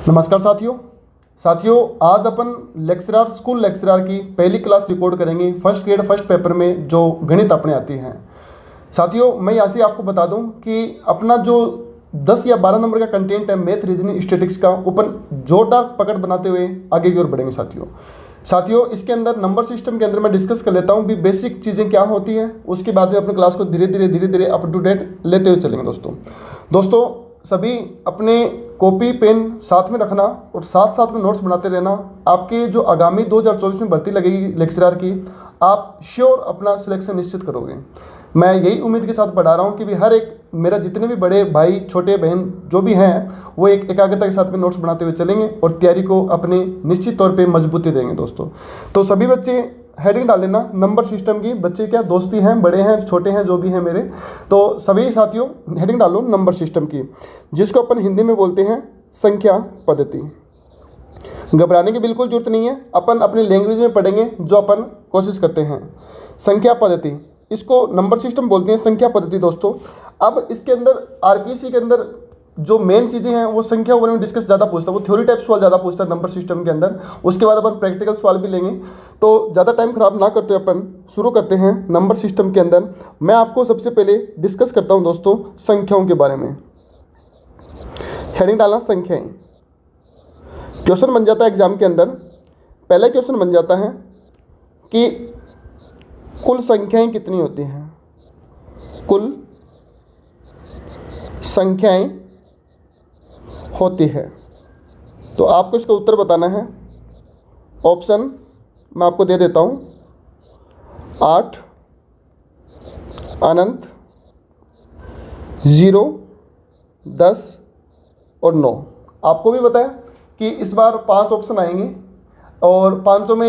नमस्कार साथियों आज अपन स्कूल लेक्चरर की पहली क्लास रिकॉर्ड करेंगे। फर्स्ट ग्रेड फर्स्ट पेपर में जो गणित अपने आती हैं। साथियों मैं यहाँ से आपको बता दूं कि अपना जो 10 या 12 नंबर का कंटेंट है मैथ रीजनिंग स्टैटिक्स का, अपन जोरदार पकड़ बनाते हुए आगे की ओर बढ़ेंगे। साथियों इसके अंदर नंबर सिस्टम के अंदर मैं डिस्कस कर लेता हूँ भी बेसिक चीज़ें क्या होती हैं, उसके बाद में अपने क्लास को धीरे धीरे अप टू डेट लेते हुए चलेंगे। दोस्तों सभी अपने कॉपी पेन साथ में रखना और साथ में नोट्स बनाते रहना। आपके जो आगामी 2024 में भर्ती लगेगी लेक्चरर की, आप श्योर अपना सिलेक्शन निश्चित करोगे। मैं यही उम्मीद के साथ पढ़ा रहा हूँ कि भी हर एक मेरा जितने भी बड़े भाई छोटे बहन जो भी हैं वो एक एकाग्रता के साथ में नोट्स बनाते हुए चलेंगे और तैयारी को अपने निश्चित तौर पे मजबूती देंगे। दोस्तों तो सभी बच्चे हेडिंग डाल लेना नंबर सिस्टम की। बच्चे क्या दोस्ती हैं, बड़े हैं छोटे हैं जो भी हैं मेरे, तो सभी साथियों हेडिंग डालो नंबर सिस्टम की, जिसको अपन हिंदी में बोलते हैं संख्या पद्धति। घबराने की बिल्कुल जरूरत नहीं है, अपन अपनी लैंग्वेज में पढ़ेंगे जो अपन कोशिश करते हैं। संख्या पद्धति, इसको नंबर सिस्टम बोलते हैं, संख्या पद्धति। दोस्तों अब इसके अंदर आरपीएससी के अंदर जो मेन चीज़ें हैं वो संख्या के बारे में डिस्कस ज़्यादा पूछता है, वो थ्योरी टाइप सवाल ज़्यादा पूछता है नंबर सिस्टम के अंदर। उसके बाद अपन प्रैक्टिकल सवाल भी लेंगे, तो ज़्यादा टाइम खराब ना करते अपन शुरू करते हैं नंबर सिस्टम के अंदर। मैं आपको सबसे पहले डिस्कस करता हूं दोस्तों संख्याओं के बारे में। हेडिंग डालना संख्याएं। क्वेश्चन बन जाता है एग्जाम के अंदर, पहला क्वेश्चन बन जाता है कि कुल संख्याएं कितनी होती हैं। कुल संख्याएं होती है, तो आपको इसका उत्तर बताना है। ऑप्शन मैं आपको दे देता हूँ, 8, अनंत, 0, 10 और 9। आपको भी पता है कि इस बार 5 ऑप्शन आएंगे और पांचों में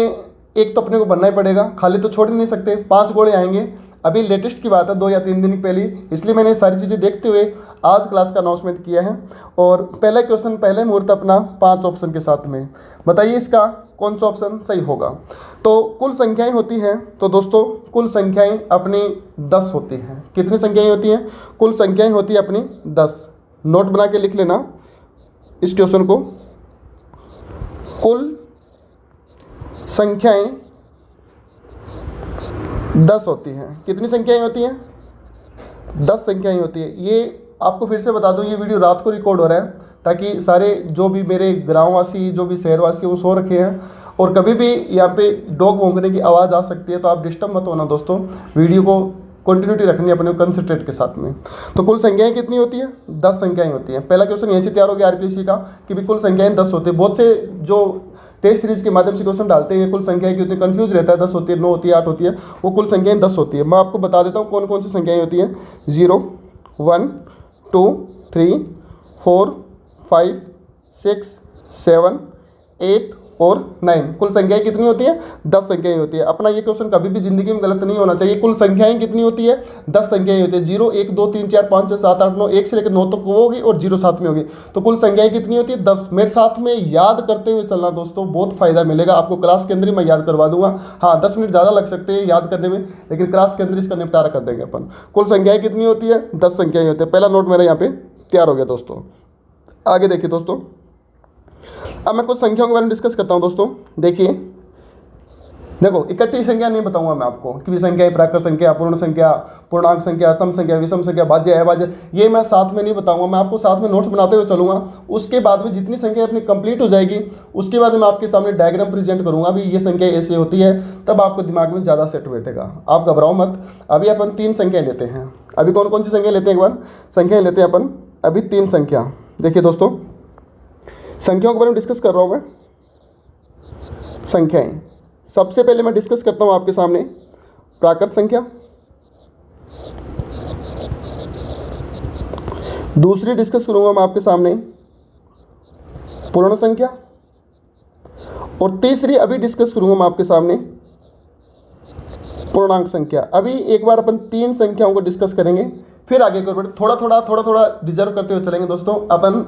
एक तो अपने को बनना ही पड़ेगा, खाली तो छोड़ ही नहीं सकते। 5 घोड़े आएंगे, अभी लेटेस्ट की बात है 2 या 3 दिन पहले, इसलिए मैंने सारी चीज़ें देखते हुए आज क्लास का अनाउंसमेंट किया है। और पहला क्वेश्चन पहले मुहूर्त अपना 5 ऑप्शन के साथ में, बताइए इसका कौन सा ऑप्शन सही होगा। तो कुल संख्याएं होती हैं, तो दोस्तों कुल संख्याएं अपनी 10 होती हैं। कितनी संख्याएं होती हैं? कुल संख्याएं होती है अपनी 10। नोट बना के लिख लेना इस क्वेश्चन को। कुल संख्याएं 10 होती हैं। कितनी संख्याएं होती हैं? 10 संख्याएं होती है। ये आपको फिर से बता दूं, ये वीडियो रात को रिकॉर्ड हो रहा है ताकि सारे जो भी मेरे गाँववासी जो भी शहरवासी वो सो रखे हैं, और कभी भी यहाँ पे डॉग भौंकने की आवाज़ आ सकती है, तो आप डिस्टर्ब मत होना दोस्तों। वीडियो को कंटिन्यूटी रखनी है अपने कंसंट्रेट के साथ में। तो कुल संख्याएं कितनी होती है? 10 संख्याएं होती हैं। पहला क्वेश्चन यहीं से तैयार हो गया आरपीएससी का कि भी कुल संख्याएं 10 होती है। बहुत से जो टेस्ट सीरीज के माध्यम से क्वेश्चन डालते हैं कुल संख्याएं की होती है, कंफ्यूज रहता है, 10 होती है, 9 होती है, 8 होती है, वो कुल संख्याएं 10 होती है। मैं आपको बता देता हूँ कौन कौन सी संख्याएं होती हैं। 0, 1, 2, 3, 4, 5, 6, 7, 8 और 9। कुल संख्याएं कितनी होती है? 10 संख्याएं होती है। अपना ये क्वेश्चन कभी भी जिंदगी में गलत नहीं होना चाहिए। कुल संख्याएं कितनी होती है? 10 संख्याएं होती है। 0, 1, 2, 3, 4, 5, 6, 7, 8, 9, 1 से लेकर 9 तक होगी और 0 साथ में होगी। तो कुल संख्याएं कितनी होती है? 10। मेरे साथ में याद करते हुए चलना दोस्तों, बहुत फायदा मिलेगा आपको। क्लास के अंदर ही मैं याद करवा दूंगा। हाँ 10 मिनट ज़्यादा लग सकते हैं याद करने में, लेकिन क्लास के अंदर इसका निपटारा कर देंगे अपन। कुल संख्याएं कितनी होती है? 10 संख्याएं होती है। पहला नोट मेरा यहाँ पे तैयार हो गया दोस्तों। आगे देखिए दोस्तों, अब मैं कुछ संख्याओं के बारे में डिस्कस करता हूं दोस्तों। देखिए देखो, इकट्ठी संख्या नहीं बताऊंगा मैं आपको कि भी संख्या, प्राकृत संख्या, पूर्ण संख्या, पूर्णांक संख्या, सम संख्या, विषम संख्या, भाज्य, अभाज्य, ये मैं साथ में नहीं बताऊंगा। मैं आपको साथ में नोट्स बनाते हुए चलूंगा। उसके बाद में जितनी संख्या अपनी कंप्लीट हो जाएगी, उसके बाद मैं आपके सामने डायग्राम प्रेजेंट करूंगा भी ये संख्या ऐसी होती है, तब आपको दिमाग में ज़्यादा सेट बैठेगा। आप घबराओ मत। अभी अपन 3 संख्या लेते हैं। अभी कौन कौन सी संख्या लेते हैं? एक बार संख्या लेते हैं अपन। अभी 3 संख्या। देखिए दोस्तों, संख्याओं के बारे में डिस्कस कर रहा हूं मैं। संख्याएं सबसे पहले मैं डिस्कस करता हूं आपके सामने प्राकृत संख्या, दूसरी डिस्कस करूंगा मैं आपके सामने पूर्ण संख्या, और तीसरी अभी डिस्कस करूंगा मैं आपके सामने पूर्णांक संख्या। अभी एक बार अपन 3 संख्याओं को डिस्कस करेंगे, फिर आगे थोड़ा थोड़ा रिजर्व करते हुए चलेंगे दोस्तों। अपन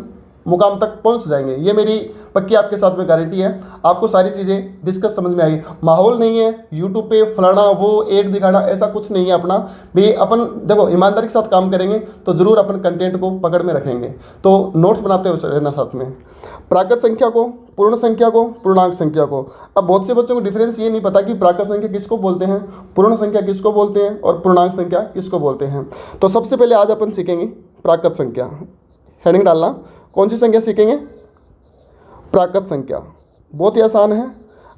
मुकाम तक पहुंच जाएंगे। ये मेरी पक्की आपके साथ में गारंटी है। आपको सारी चीज़ें डिस्कस समझ में आएगी। माहौल नहीं है यूट्यूब पे फलाना वो एड दिखाना, ऐसा कुछ नहीं है अपना भी। अपन देखो ईमानदारी के साथ काम करेंगे तो ज़रूर अपन कंटेंट को पकड़ में रखेंगे। तो नोट्स बनाते हुए रहना साथ में। प्राकृत संख्या को, पूर्ण संख्या को, पूर्णांक संख्या को। अब बहुत से बच्चों को डिफरेंस ये नहीं पता कि प्राकृत संख्या किसको बोलते हैं, पूर्ण संख्या किसको बोलते हैं और पूर्णांक संख्या किसको बोलते हैं। तो सबसे पहले आज अपन सीखेंगे प्राकृत संख्या। हेडिंग डालना, कौन सी संख्या सीखेंगे? प्राकृत संख्या। बहुत ही आसान है,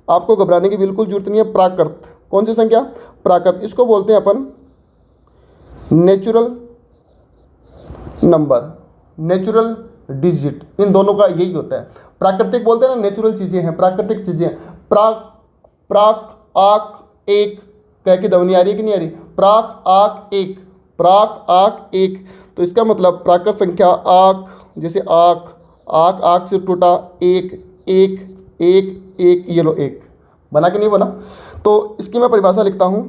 आपको घबराने की बिल्कुल जरूरत नहीं है। प्राकृत, कौन सी संख्या? प्राकृत। इसको बोलते हैं अपन नेचुरल नंबर, नेचुरल डिजिट। इन दोनों का यही होता है। प्राकृतिक बोलते हैं ना, नेचुरल चीज़ें हैं, प्राकृतिक चीज़ें। प्राक आक एक, कह के ध्वनि आ रही है कि नहीं आ रही? प्राक आक एक, प्राक आक एक। तो इसका मतलब प्राकृत संख्या आक, जैसे आक, आक आक से टूटा, एक एक एक एक, ये लो एक। बना कि नहीं बना? तो इसकी मैं परिभाषा लिखता हूँ।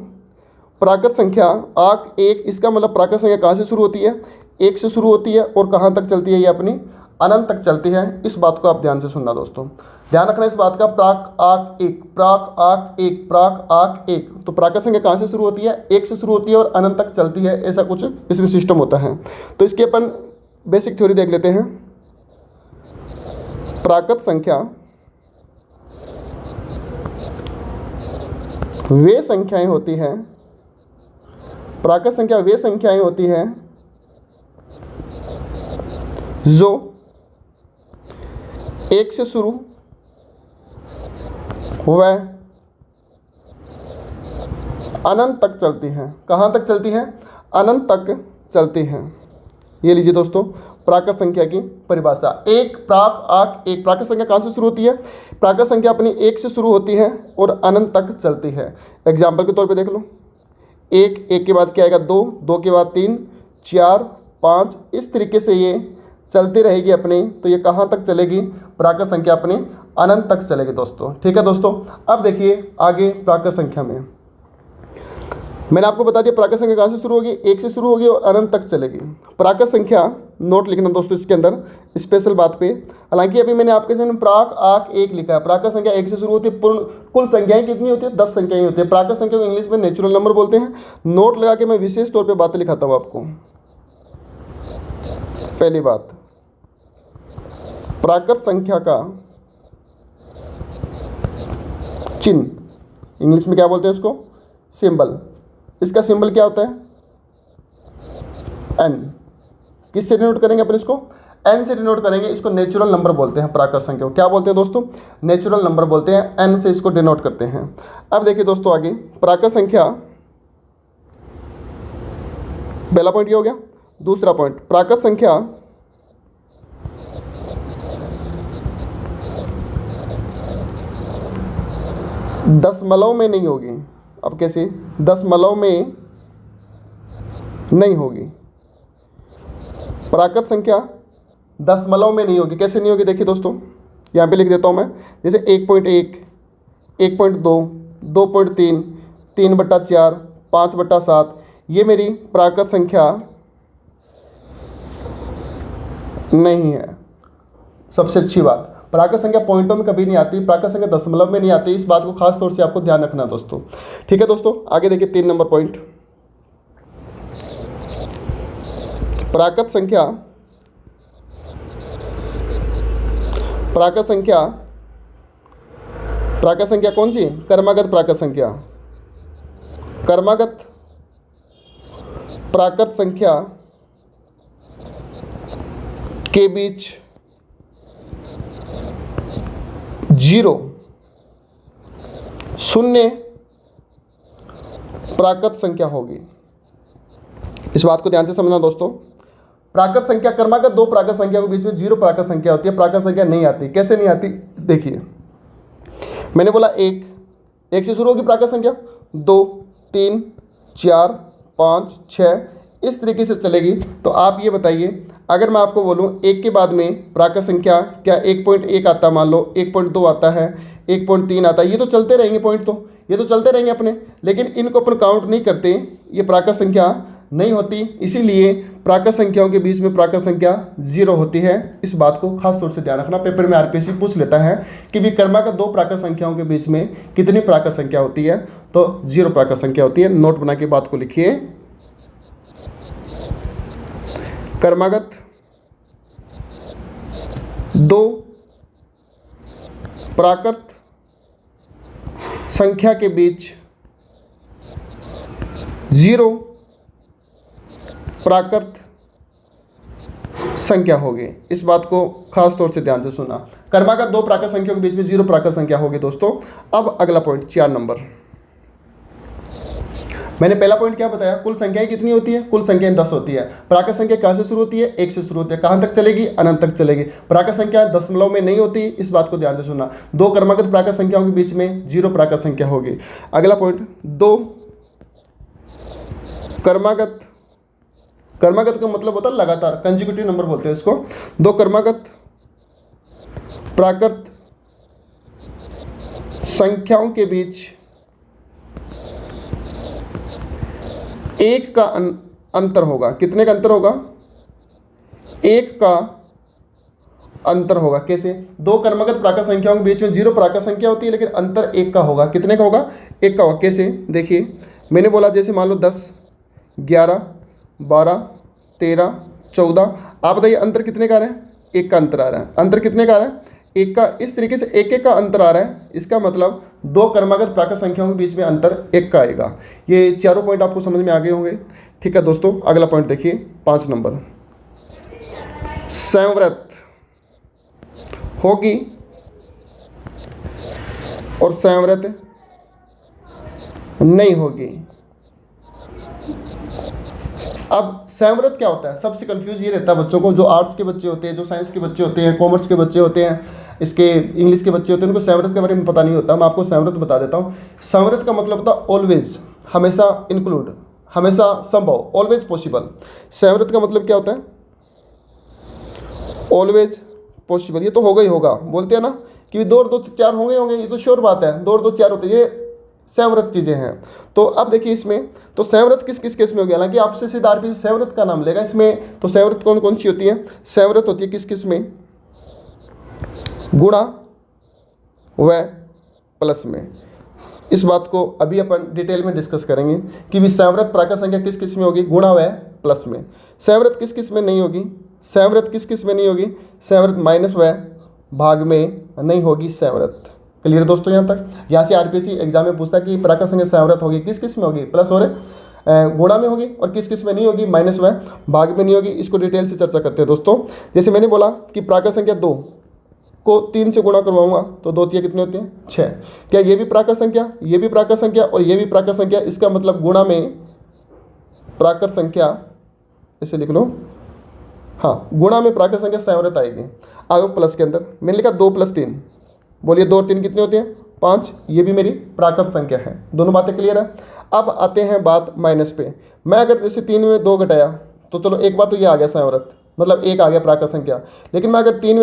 प्राकृत संख्या आक एक, इसका मतलब प्राकृत संख्या कहाँ से शुरू होती है? एक से शुरू होती है और कहाँ तक चलती है? ये अपनी अनंत तक चलती है। इस बात को आप ध्यान से सुनना दोस्तों, ध्यान रखना इस बात का। प्राक आक एक, प्राक आक एक, प्राक आक एक। तो प्राकृत संख्या कहाँ से शुरू होती है? एक से शुरू होती है और अनंत तक चलती है, ऐसा कुछ इसमें सिस्टम होता है। तो इसके अपन बेसिक थ्योरी देख लेते हैं। प्राकृत संख्या वे संख्याएं होती हैं, प्राकृत संख्या वे संख्याएं होती हैं जो एक से शुरू व अनंत तक चलती हैं। कहाँ तक चलती हैं? अनंत तक चलती हैं। ये लीजिए दोस्तों प्राकृत संख्या की परिभाषा। एक, प्राक आक एक। प्राकृत संख्या कहाँ से शुरू होती है? प्राकृत संख्या अपनी एक से शुरू होती है और अनंत तक चलती है। एग्जाम्पल के तौर पे देख लो, एक, एक के बाद क्या आएगा? दो, दो के बाद तीन, चार, पाँच। इस तरीके से ये चलती रहेगी अपनी। तो ये कहाँ तक चलेगी? प्राकृत संख्या अपनी अनंत तक चलेगी दोस्तों। ठीक है दोस्तों, अब देखिए आगे प्राकृत संख्या में मैंने आपको बता दिया प्राकृत संख्या कहाँ से शुरू होगी? एक से शुरू होगी और अनंत तक चलेगी। प्राकृत संख्या, नोट लिखना दोस्तों इसके अंदर स्पेशल बात पे। हालांकि अभी मैंने आपके सामने प्राक आक एक लिखा है। प्राकृत संख्या एक से शुरू होती है। पूर्ण कुल संख्याएं कितनी होती है? 10 संख्याएं होती है। प्राकृत संख्या को इंग्लिश में नेचुरल नंबर बोलते हैं। नोट लगा के मैं विशेष तौर पर बातें लिखाता हूँ आपको। पहली बात, प्राकृत संख्या का चिन्ह, इंग्लिश में क्या बोलते हैं इसको? सिंबल। इसका सिंबल क्या होता है? एन। किससे डिनोट करेंगे अपन इसको? एन से डिनोट करेंगे। इसको नेचुरल नंबर बोलते हैं। प्राकृत संख्या को क्या बोलते हैं दोस्तों? नेचुरल नंबर बोलते हैं। एन से इसको डिनोट करते हैं। अब देखिए दोस्तों आगे प्राकृत संख्या, पहला पॉइंट ये हो गया। दूसरा पॉइंट, प्राकृत संख्या दशमलव में नहीं होगी। अब कैसे? दशमलव में नहीं होगी। प्राकृत संख्या दशमलव में नहीं होगी। कैसे नहीं होगी? देखिए दोस्तों, यहाँ पे लिख देता हूँ मैं। जैसे 1.1, 1.2, 2.3, 3/4, 5/7, ये मेरी प्राकृत संख्या नहीं है। सबसे अच्छी बात, प्राकृत संख्या पॉइंटों में कभी नहीं आती, प्राकृत संख्या दशमलव में नहीं आती। इस बात को खास तौर से आपको ध्यान रखना दोस्तों। ठीक है दोस्तों, आगे देखिए 3 नंबर पॉइंट। प्राकृत संख्या, प्राकृत संख्या, प्राकृत संख्या कौन सी? कर्मागत प्राकृत संख्या। कर्मागत प्राकृत संख्या के बीच 0, 0 प्राकृत संख्या होगी। इस बात को ध्यान से समझना दोस्तों। प्राकृत संख्या, कर्मागत दो प्राकृत संख्या के बीच में 0 प्राकृत संख्या होती है। प्राकृत संख्या नहीं आती। कैसे नहीं आती? देखिए, मैंने बोला एक, एक से शुरू होगी प्राकृत संख्या, 2, 3, 4, 5, 6, इस तरीके से चलेगी। तो आप ये बताइए, अगर मैं आपको बोलूँ एक के बाद में प्राकृत संख्या क्या 1.1 आता है, मान लो 1.2 आता है, 1.3 आता है, ये तो चलते रहेंगे पॉइंट, तो ये तो चलते रहेंगे अपने, लेकिन इनको अपन काउंट नहीं करते। ये प्राकृत संख्या नहीं होती, इसीलिए प्राकृत संख्याओं के बीच में प्राकृत संख्या 0 होती है। इस बात को खास तौर से ध्यान रखना, पेपर में आरपीएससी पूछ लेता है कि भी क्रमागत 2 प्राकृत संख्याओं के बीच में कितनी प्राकृत संख्या होती है, तो 0 प्राकृत संख्या होती है। नोट बना के बात को लिखिए, क्रमागत 2 प्राकृत संख्या के बीच 0 प्राकृत संख्या होगी। इस बात को खास तौर से ध्यान से सुनना, क्रमागत 2 प्राकृत संख्याओं के बीच में 0 प्राकृत संख्या होगी दोस्तों। अब अगला पॉइंट 4 नंबर, मैंने पहला पॉइंट क्या बताया, कुल संख्याएं कितनी होती है, कुल संख्याएं 10 होती है। प्राकृत संख्या कहाँ से शुरू होती है, 1 से शुरू होती है, कहाँ तक चलेगी, अनंत तक चलेगी। प्राकृत संख्या दशमलव में नहीं होती, इस बात को ध्यान से सुनना। 2 क्रमागत प्राकृत संख्याओं के बीच में 0 प्राकृत संख्या होगी। अगला पॉइंट 2 क्रमागत, क्रमागत का मतलब होता है लगातार, कंजिक्यूटिव नंबर बोलते हैं इसको। 2 क्रमागत प्राकृत संख्याओं के बीच 1 का अंतर होगा। कितने का अंतर होगा, 1 का अंतर होगा। कैसे, 2 क्रमागत प्राकृत संख्याओं के बीच में 0 प्राकृत संख्या होती है, लेकिन अंतर 1 का होगा। कितने का होगा, 1 का होगा। कैसे, देखिए मैंने बोला जैसे मान लो 10, 11, 12, 13, 14, आप बताइए अंतर कितने का आ रहा है, 1 का अंतर आ रहा है। अंतर कितने का आ रहा है, 1 का। इस तरीके से 1-1 का अंतर आ रहा है, इसका मतलब 2 क्रमागत प्राकृत संख्याओं के बीच में अंतर 1 का आएगा। ये चारों पॉइंट आपको समझ में आ गए होंगे। ठीक है दोस्तों, अगला पॉइंट देखिए 5 नंबर, संवृत होगी और संवृत नहीं होगी। अब संवृत क्या होता है, सबसे कंफ्यूज ये रहता है बच्चों को, जो आर्ट्स के बच्चे होते हैं, जो साइंस के बच्चे होते हैं, कॉमर्स के बच्चे होते हैं, इसके इंग्लिश के बच्चे होते हैं, उनको संवृत के बारे में पता नहीं होता। मैं आपको संवृत बता देता हूँ। संवृत का मतलब होता है ऑलवेज, हमेशा, इंक्लूड, हमेशा, संभव, ऑलवेज पॉसिबल। संवृत का मतलब क्या होता है, ऑलवेज पॉसिबल। ये तो होगा ही होगा, बोलते हैं ना कि 2 और 2 4 होंगे होंगे, ये तो श्योर बात है, 2 और 2 4 होते हैं, ये संवृत चीज़ें हैं। तो अब देखिए इसमें तो संवृत किस किस केस में होगी, हालांकि आपसे सीधा आरपीएससी संवृत का नाम लेगा इसमें। तो संवृत कौन कौन सी होती है, संवृत होती है किस किस में, गुणा व प्लस में। इस बात को अभी अपन डिटेल में डिस्कस करेंगे कि भी संवृत प्राकृत संख्या किस किस में होगी, गुणा व प्लस में। संवृत किस किस में नहीं होगी, संवृत किस किस में नहीं होगी, संवृत माइनस व भाग में नहीं होगी संवृत। क्लियर दोस्तों, यहाँ तक। यहाँ से आरपीएससी एग्जाम में पूछता है कि प्राकृत संख्या संवृत होगी किस किस में होगी, प्लस और गुणा में होगी, और किस किस में नहीं होगी, माइनस व भाग में नहीं होगी। इसको डिटेल से चर्चा करते हैं दोस्तों। जैसे मैंने बोला कि प्राकृत संख्या 2 को 3 से गुणा करवाऊंगा तो 2 3 कितनी होती है, 6। क्या ये भी प्राकृत संख्या, ये भी प्राकृत संख्या और ये भी प्राकृत संख्या, इसका मतलब गुणा में प्राकृत संख्या, इसे लिख लो, हाँ, गुणा में प्राकृत संख्या संवृत आएगी। आगे प्लस के अंदर मैंने लिखा 2 + 3, बोलिए 2 और 3 कितनी होती है, 5। ये भी मेरी प्राकृत संख्या है। दोनों बातें क्लियर है। अब आते हैं बात माइनस पे। मैं अगर जैसे 3 में 2 घटाया तो चलो एक बार तो ये आ गया संवृत, मतलब 1 आ गया प्राकृत संख्या। लेकिन मैं अगर 2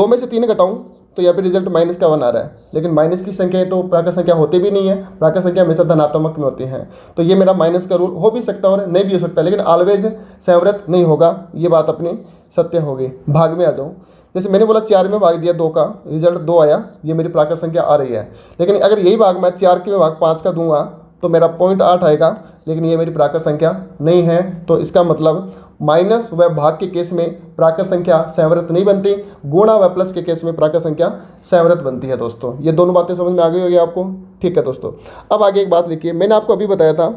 में से 3 घटाऊँ तो यहाँ पे रिजल्ट माइनस का 1 आ रहा है। लेकिन माइनस की संख्याएं तो प्राकृत संख्या होती भी नहीं है, प्राकृत संख्या हमेशा धनात्मक में होती हैं। तो ये मेरा माइनस का रूल हो भी सकता है और नहीं भी हो सकता, लेकिन ऑलवेज संवृत नहीं होगा, ये बात अपनी सत्य होगी। भाग में आ जाऊँ, जैसे मैंने बोला 4 में भाग दिया 2 का, रिजल्ट 2 आया, ये मेरी प्राकृत संख्या आ रही है। लेकिन अगर यही भाग मैं 4 के में भाग 5 का दूंगा तो मेरा 0.8 आएगा, लेकिन ये मेरी प्राकृत संख्या नहीं है। तो इसका मतलब माइनस व भाग के केस में प्राकृत संख्या संवृत नहीं बनती, गुणा व प्लस के केस में प्राकृत संख्या संवृत बनती है दोस्तों। ये दोनों बातें समझ में आ गई होगी आपको। ठीक है दोस्तों, अब आगे एक बात लिखिए। मैंने आपको अभी बताया था,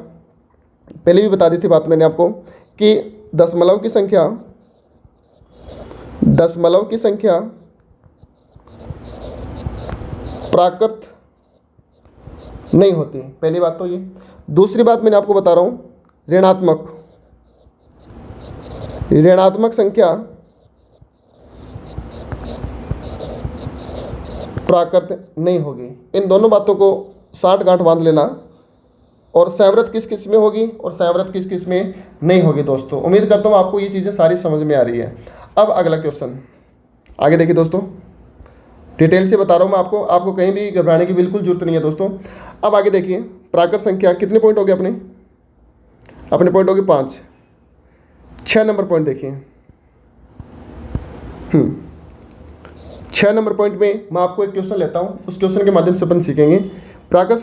पहले भी बता दी थी बात मैंने आपको, कि दशमलव की संख्या प्राकृत नहीं होती। पहली बात तो ये। दूसरी बात मैंने आपको बता रहा हूं, ऋणात्मक संख्या प्राकृत नहीं होगी। इन दोनों बातों को साठ गांठ बांध लेना। और संवृत किस किस में होगी और संवृत किस किस में नहीं होगी दोस्तों। उम्मीद करता हूँ आपको ये चीज़ें सारी समझ में आ रही है। अब अगला क्वेश्चन आगे देखिए दोस्तों, डिटेल से बता रहा हूँ मैं आपको कहीं भी घबराने की बिल्कुल जरूरत नहीं है दोस्तों। अब आगे देखिए, प्राकृत संख्या कितने पॉइंट हो गए अपने, अपने पॉइंट हो गए 5। 6 नंबर पॉइंट देखिए। 6 नंबर पॉइंट में मैं आपको एक क्वेश्चन लेता हूं, उस क्वेश्चन के माध्यम से अपन सीखेंगे प्राकृत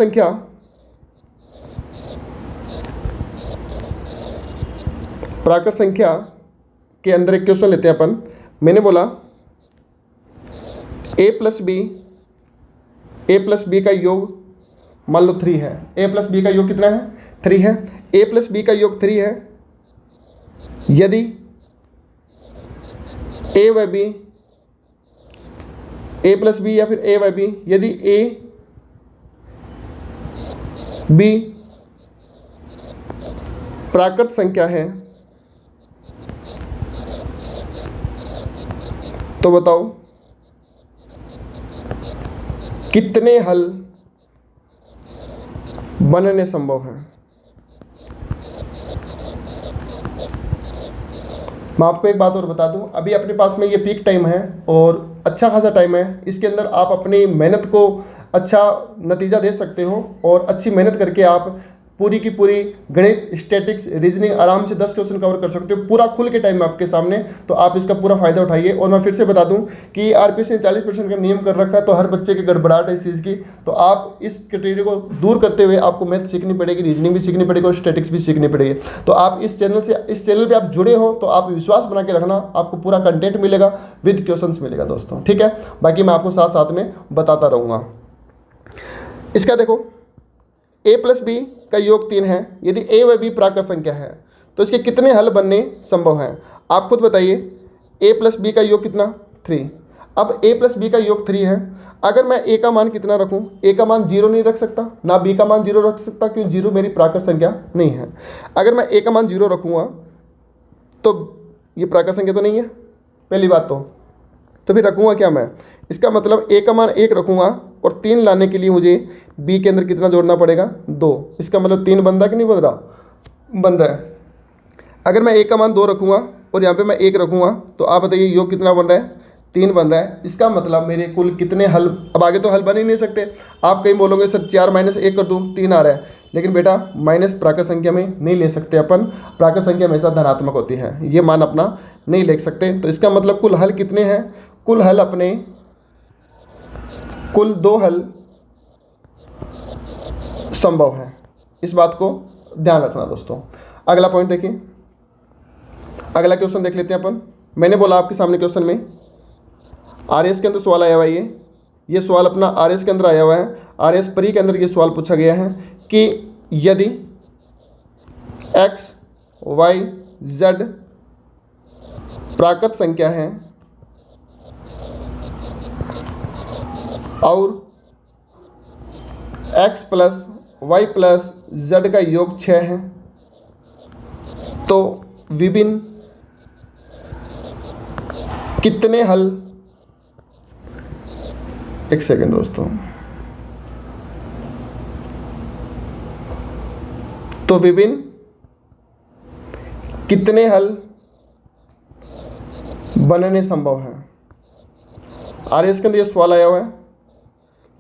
संख्या के अंदर एक क्वेश्चन लेते हैं अपन। मैंने बोला a प्लस बी का योग मान लो 3 है। a प्लस बी का योग कितना है? 3 है। a प्लस बी का योग 3 है यदि a व b, a प्लस बी या फिर a व b, यदि a b प्राकृत संख्या है तो बताओ कितने हल बनने संभव है। मैं आपको एक बात और बता दूं, अभी अपने पास में ये पीक टाइम है और अच्छा खासा टाइम है। इसके अंदर आप अपनी मेहनत को अच्छा नतीजा दे सकते हो और अच्छी मेहनत करके आप पूरी की पूरी गणित, स्टैटिक्स, रीजनिंग आराम से 10 क्वेश्चन कवर कर सकते हो पूरा खुल के टाइम आपके सामने। तो आप इसका पूरा फायदा उठाइए। और मैं फिर से बता दूं कि आरपीएससी ने 40% का नियम कर रखा है, तो हर बच्चे की गड़बड़ाहट है इस चीज़ की। तो आप इस क्राइटेरिया को दूर करते हुए आपको मैथ सीखनी पड़ेगी, रीजनिंग भी सीखनी पड़ेगी और स्टैटिक्स भी सीखनी पड़ेगी। तो आप इस चैनल पर आप जुड़े हो तो आप विश्वास बना के रखना, आपको पूरा कंटेंट मिलेगा विद क्वेश्चन मिलेगा दोस्तों, ठीक है। बाकी मैं आपको साथ साथ में बताता रहूँगा। इसका देखो a प्लस बी का योग 3 है यदि a व b प्राकृत संख्या है तो इसके कितने हल बनने संभव हैं। आप खुद बताइए। a प्लस बी का योग कितना? 3। अब a प्लस बी का योग 3 है। अगर मैं a का मान कितना रखूं? a का मान 0 नहीं रख सकता, ना b का मान 0 रख सकता, क्यों? 0 मेरी प्राकृत संख्या नहीं है। अगर मैं a का मान 0 रखूँगा तो ये प्राकृत संख्या तो नहीं है पहली बात। तो फिर रखूँगा क्या मैं? इसका मतलब a का मान 1 रखूँगा और 3 लाने के लिए मुझे b के अंदर कितना जोड़ना पड़ेगा? 2। इसका मतलब 3 बन रहा कि नहीं बन रहा? बन रहा है। अगर मैं a का मान 2 रखूँगा और यहाँ पे मैं 1 रखूँगा तो आप बताइए योग कितना बन रहा है? 3 बन रहा है। इसका मतलब मेरे कुल कितने हल, अब आगे तो हल बन ही नहीं सकते। आप कहीं बोलोगे सर 4 - 1 कर दूँ 3 आ रहा है, लेकिन बेटा माइनस प्राकृत संख्या में नहीं ले सकते अपन। प्राकृत संख्या हमेशा धनात्मक होती है, ये मान अपना नहीं ले सकते। तो इसका मतलब कुल हल कितने हैं? कुल हल अपने कुल 2 हल संभव है। इस बात को ध्यान रखना दोस्तों। अगला पॉइंट देखिए, अगला क्वेश्चन देख लेते हैं अपन। मैंने बोला आपके सामने क्वेश्चन में आरएस के अंदर सवाल आया हुआ है। ये सवाल अपना आरएस के अंदर आया हुआ है। आरएस प्री के अंदर ये सवाल पूछा गया है कि यदि एक्स वाई जेड प्राकृत संख्या है और x plus y plus z का योग 6 है तो विभिन्न कितने हल, एक सेकेंड दोस्तों, तो विभिन्न कितने हल बनने संभव है। आरएस के अंदर ये सवाल आया हुआ है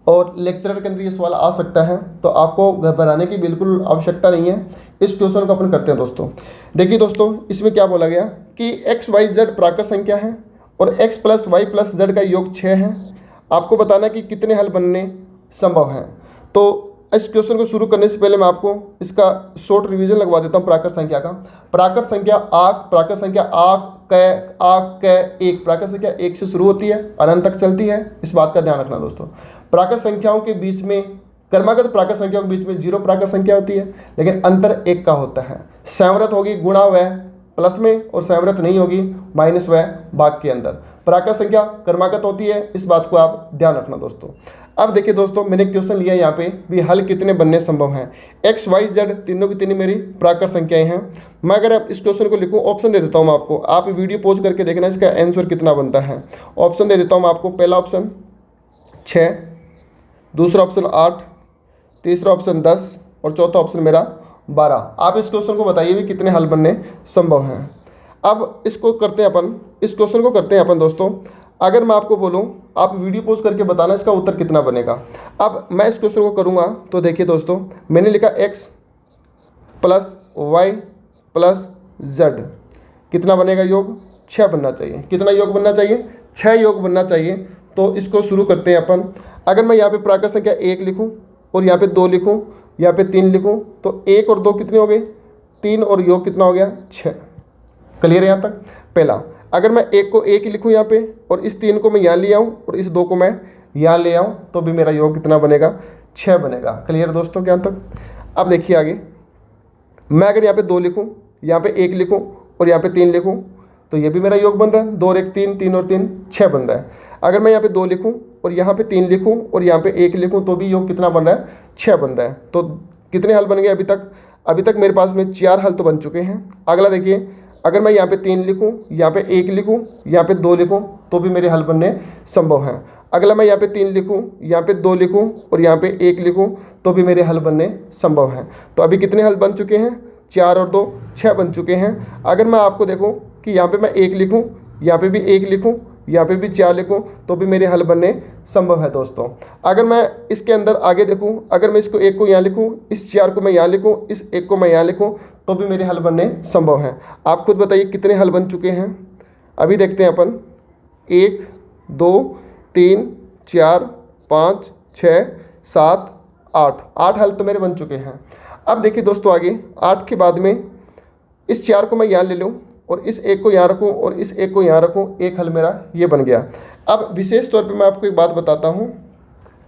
और लेक्चरर के अंदर ये सवाल आ सकता है, तो आपको घबराने की बिल्कुल आवश्यकता नहीं है। इस क्वेश्चन को अपन करते हैं दोस्तों। देखिए दोस्तों, इसमें क्या बोला गया कि एक्स वाई जेड प्राकृत संख्या है और x plus y plus z का योग 6 है। आपको बताना कि कितने हल बनने संभव हैं। तो इस क्वेश्चन को शुरू करने से पहले मैं आपको इसका शॉर्ट रिवीजन लगवा देता हूँ प्राकृत संख्या का। प्राकृत संख्या आक, प्राकृत संख्या आक क एक, प्राकृत संख्या 1 से शुरू होती है, अनंत तक चलती है। इस बात का ध्यान रखना दोस्तों। प्राकृत संख्याओं के बीच में, क्रमागत प्राकृत संख्याओं के बीच में 0 प्राकृत संख्या होती है, लेकिन अंतर 1 का होता है। संवृत होगी गुणा व प्लस में और संवृत नहीं होगी माइनस व भाग के अंदर। प्राकृत संख्या क्रमागत होती है, इस बात को आप ध्यान रखना दोस्तों। अब देखिए दोस्तों, मैंने क्वेश्चन लिया यहाँ पे भी हल कितने बनने संभव हैं। एक्स वाई जेड तीनों की तीनों मेरी प्राकृत संख्याएं हैं। मैं अगर आप इस क्वेश्चन को लिखूँ, ऑप्शन दे देता हूँ मैं आपको, आप वीडियो पॉज करके देखना इसका आंसर कितना बनता है। ऑप्शन दे देता हूँ मैं आपको। पहला ऑप्शन 6, दूसरा ऑप्शन 8, तीसरा ऑप्शन 10 और चौथा ऑप्शन मेरा 12। आप इस क्वेश्चन को बताइए भी कितने हल बनने संभव हैं। अब इसको करते हैं अपन, इस क्वेश्चन को करते हैं अपन दोस्तों। अगर मैं आपको बोलूं, आप वीडियो पॉज करके बताना इसका उत्तर कितना बनेगा। अब मैं इस क्वेश्चन को करूंगा तो देखिए दोस्तों, मैंने लिखा x plus y plus z कितना बनेगा योग? 6 बनना चाहिए। कितना योग बनना चाहिए? 6 योग बनना चाहिए। तो इसको शुरू करते हैं अपन। अगर मैं यहाँ पे प्राकृत संख्या 1 लिखूँ और यहाँ पे 2 लिखूँ, यहाँ पे 3 लिखूँ, तो 1 और 2 कितने हो गए? 3 और योग कितना हो गया? 6। क्लियर है यहाँ तक? पहला, अगर मैं 1 को 1 ही लिखूँ यहाँ पे और इस 3 को मैं यहाँ ले आऊँ और इस 2 को मैं यहाँ ले आऊँ तो भी मेरा योग कितना बनेगा? 6 बनेगा। क्लियर दोस्तों यहाँ तक? अब देखिए आगे, मैं अगर यहाँ पे 2 लिखूँ, यहाँ पे 1 लिखूँ और यहाँ पे 3 लिखूँ तो ये भी मेरा योग बन रहा है। 2 और 1 3, 3 और 3 6 बन रहा है। अगर मैं यहाँ पे 2 लिखूँ और यहाँ पे 3 लिखूँ और यहाँ पे 1 लिखूँ तो भी योग कितना बन रहा है? 6 बन रहा है। तो कितने हल बन गए अभी तक? अभी तक मेरे पास में 4 हल तो बन चुके हैं। अगला देखिए, अगर मैं यहाँ पे 3 लिखूँ, यहाँ पे 1 लिखूँ, यहाँ पे 2 लिखूँ तो भी मेरे हल बनने संभव हैं। अगला मैं यहाँ पे 3 लिखूँ, यहाँ पे 2 लिखूँ और यहाँ पे 1 लिखूँ तो भी मेरे हल बनने संभव हैं। तो अभी कितने हल बन चुके हैं? 4 और 2 6 बन चुके हैं। अगर मैं आपको देखूँ कि यहाँ पे मैं 1 लिखूँ, यहाँ पे भी 1 लिखूँ, यहाँ पे भी 4 लिखूँ तो भी मेरे हल बनने संभव है दोस्तों। अगर मैं इसके अंदर आगे देखूँ, अगर मैं इसको 1 को यहाँ लिखूँ, इस 4 को मैं यहाँ लिखूँ, इस 1 को मैं यहाँ लिखूँ तो भी मेरे हल बनने संभव हैं। आप खुद बताइए कितने हल बन चुके हैं? अभी देखते हैं अपन। 1 2 3 4 5 6 7 8 हल तो मेरे बन चुके हैं। अब देखिए दोस्तों आगे, 8 के बाद में इस 4 को मैं यहाँ ले लूँ और इस 1 को यहाँ रखूँ और इस 1 को यहाँ रखूँ, एक हल मेरा ये बन गया। अब विशेष तौर पे मैं आपको एक बात बताता हूँ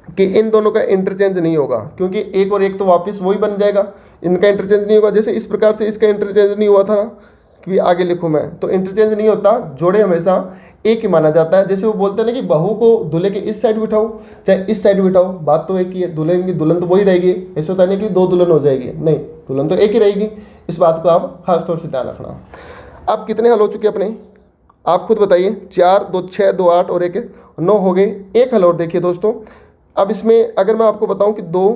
कि इन दोनों का इंटरचेंज नहीं होगा, क्योंकि 1 और 1 तो वापस वही बन जाएगा, इनका इंटरचेंज नहीं होगा। जैसे इस प्रकार से इसका इंटरचेंज नहीं हुआ था ना कि आगे लिखूँ मैं, तो इंटरचेंज नहीं होता। जोड़े हमेशा एक ही माना जाता है। जैसे वो बोलते हैं ना कि बहू को दूल्हे के इस साइड बिठाओ चाहे इस साइड बिठाओ, बात तो एक ही है। दुल्हन की दुल्हन तो वही रहेगी। ऐसा होता नहीं कि 2 दुल्हन हो जाएगी, नहीं, दुल्हन तो एक ही रहेगी। इस बात को आप खास तौर से ध्यान रखना। अब कितने हल हो चुके अपने? आप खुद बताइए। 4 2 6 2 8 और 1 9 हो गए। एक हल और देखिए दोस्तों। अब इसमें अगर मैं आपको बताऊं कि 2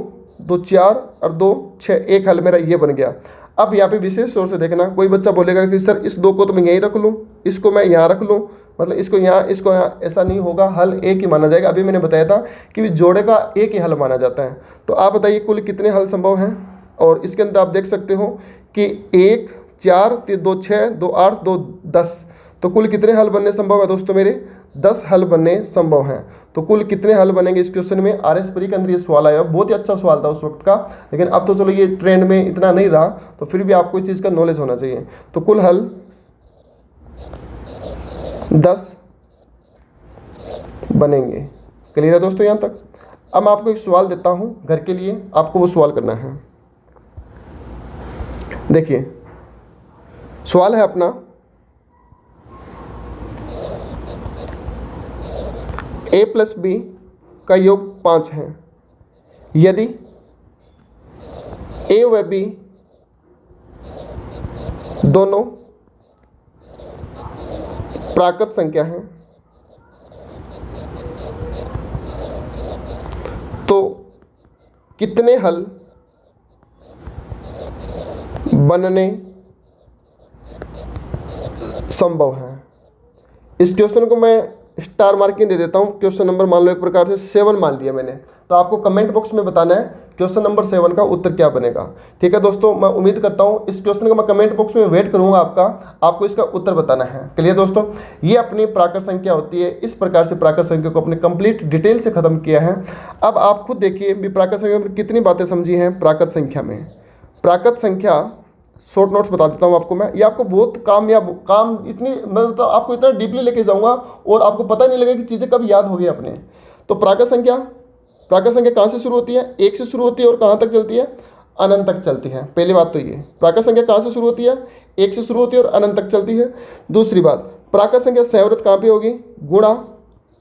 2 4 और 2 6, एक हल मेरा ये बन गया। अब यहाँ पे विशेष तौर से देखना, कोई बच्चा बोलेगा कि सर इस 2 को तो मैं यहीं रख लूँ, इसको मैं यहाँ रख लूँ, मतलब इसको यहाँ, ऐसा नहीं होगा। हल एक ही माना जाएगा। अभी मैंने बताया था कि जोड़े का एक ही हल माना जाता है। तो आप बताइए कुल कितने हल संभव हैं? और इसके अंदर आप देख सकते हो कि 1 4 2 6 2 8 2 10, तो कुल कितने हल बनने संभव है दोस्तों मेरे? 10 हल बनने संभव हैं। तो कुल कितने हल बनेंगे इस क्वेश्चन में? RS परी के अंदर ये सवाल आया, बहुत ही अच्छा सवाल था उस वक्त का, लेकिन अब तो चलो ये ट्रेंड में इतना नहीं रहा, तो फिर भी आपको इस चीज़ का नॉलेज होना चाहिए। तो कुल हल 10 बनेंगे। क्लियर है दोस्तों यहाँ तक? अब मैं आपको एक सवाल देता हूँ घर के लिए, आपको वो सवाल करना है। देखिए सवाल है अपना, a + b का योग 5 है यदि a व b दोनों प्राकृत संख्या हैं तो कितने हल बनने संभव है? इस क्वेश्चन को मैं स्टार मार्किंग दे देता हूँ। क्वेश्चन नंबर मान लो एक प्रकार से 7 मान लिया मैंने, तो आपको कमेंट बॉक्स में बताना है क्वेश्चन नंबर 7 का उत्तर क्या बनेगा। ठीक है दोस्तों, मैं उम्मीद करता हूँ इस क्वेश्चन का मैं कमेंट बॉक्स में वेट करूँगा आपको इसका उत्तर बताना है। क्लियर दोस्तों? ये अपनी प्राकृत संख्या होती है। इस प्रकार से प्राकृत संख्या को अपने कंप्लीट डिटेल से खत्म किया है। अब आप खुद देखिए भी प्राकृत संख्या में कितनी बातें समझी हैं। प्राकृत संख्या में प्राकृत संख्या शॉर्ट नोट्स बता देता हूँ आपको मैं, ये आपको बहुत काम इतनी, मैं मतलब आपको इतना डीपली लेके जाऊँगा और आपको पता नहीं लगेगा कि चीज़ें कब याद हो गई अपने। तो प्राकृत संख्या कहाँ से शुरू होती है? 1 से शुरू होती है और कहाँ तक चलती है? अनंत तक चलती है। पहली बात तो ये, प्राकृत संख्या कहाँ से शुरू होती है? 1 से शुरू होती है और अनंत तक चलती है। दूसरी बात, प्राकृत संख्या संवृत कहाँ पे होगी? गुणा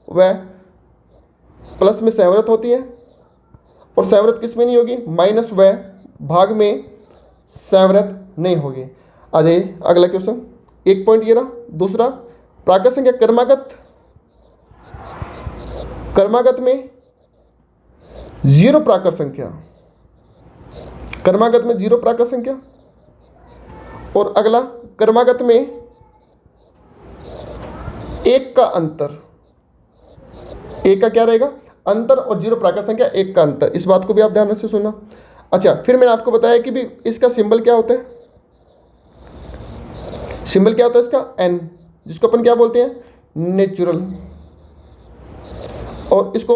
व प्लस में संवृत होती है, और संवृत किस में नहीं होगी? माइनस व भाग में संवृत नहीं होगी। आ जाइए अगला क्वेश्चन, एक पॉइंट ये रहा। दूसरा, प्राकृत संख्या कर्मागत में 0 प्राकृत संख्या, कर्मागत में 0 प्राकृत संख्या, और अगला कर्मागत में 1 का अंतर। 1 का क्या रहेगा? अंतर, और 0 प्राकृत संख्या 1 का अंतर। इस बात को भी आप ध्यान से सुनना। अच्छा, फिर मैंने आपको बताया कि भी इसका सिंबल क्या होता है? सिंबल क्या होता है इसका, एन, जिसको अपन क्या बोलते हैं, नेचुरल। और इसको